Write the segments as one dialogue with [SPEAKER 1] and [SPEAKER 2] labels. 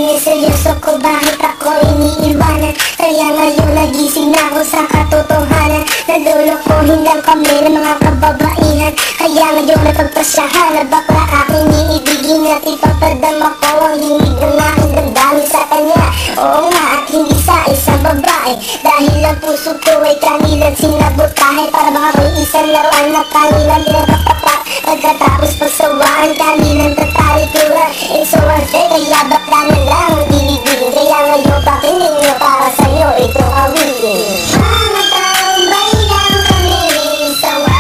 [SPEAKER 1] Siniseryoso ko bakit ako iniiwanan. Kaya ngayon nagising na ako sa katotohanan. Nalulukuhin lang kami ng mga kababaihan. Kaya ngayon napagpasyahan na bakla aking iibigin at ipapadama ko ang himig ng aking damdamin sa kanya. Oo nga at hindi sa isang babae, dahil ang puso ko ay kanilang sinabotahe. Para bang ako'y isang laruan na kanilang pinapatapak. Pagkatapos pagsawaan kanilang tatalikuran. So unfair, kaya bakla na lang ang ibigin. Kaya ngayon pakinggan nyo para sa'yo itong awitin. Mga taong bayang kami, sawa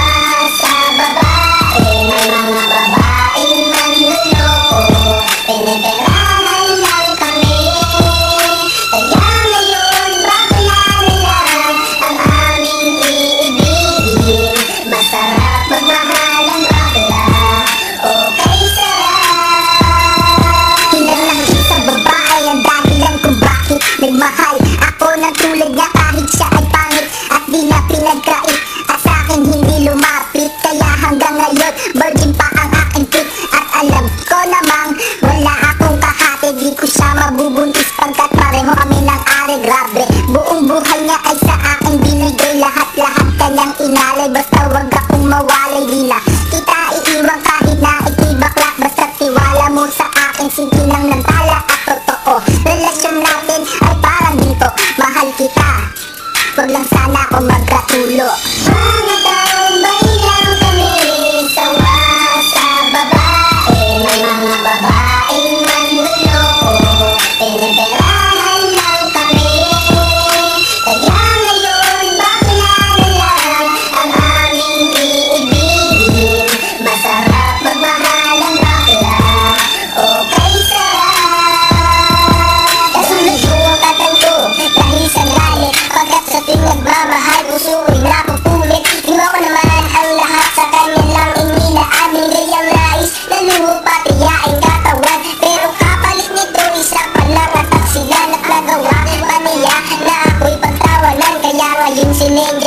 [SPEAKER 1] sa babae. May mga babaeng manluloko, piniperahan lang kami. Kaya ngayon bakla na lang ang aming iibigin. Masarap magmahal ang bakla, okay sarap. Hinang isang babae ang dahilan kung bakit nagmahal ako ng tulad niya kahit siya ay pangit at di na pinagkait. At sa'kin hindi lumapit, kaya hanggang ngayon virgin pa ang aking pit. At alam ko namang wala akong kahati, di ko siya mabubuntis pagkat pareho kami ng ari. Grabe, buong buhay niya ay sa akin binigay. Lahat-lahat kanyang inalay, basta wag akong mawalay. Di na kita iiwan kahit na ikay bakla, basta tiwala mo sa akin, sintinang ng tala at totoo. Relasyon natin ay parang ginto, mahal kita, wag lang sana ako magkatulo. Mga taong bayang kami, sawa sa babae. May mga babaeng manluloko, piniperahan lang kami. Kaya ngayon bakla na lang ang aming iibigin. Masarap magmahal ang bakla, okay sarap. Nasunod ko ang tatay ko dahil sa galit, pagkat sa tuwing nagmamahal puso ay napupulit. Ginawa ko naman ang lahat sa kanya lang inilaan. Ngayang nais na lupa tiyain katawan, pero kapalit nito isa pa lang at aksidan at nagawa pa niya na ako'y pagtawanan. Kaya ngayon sineng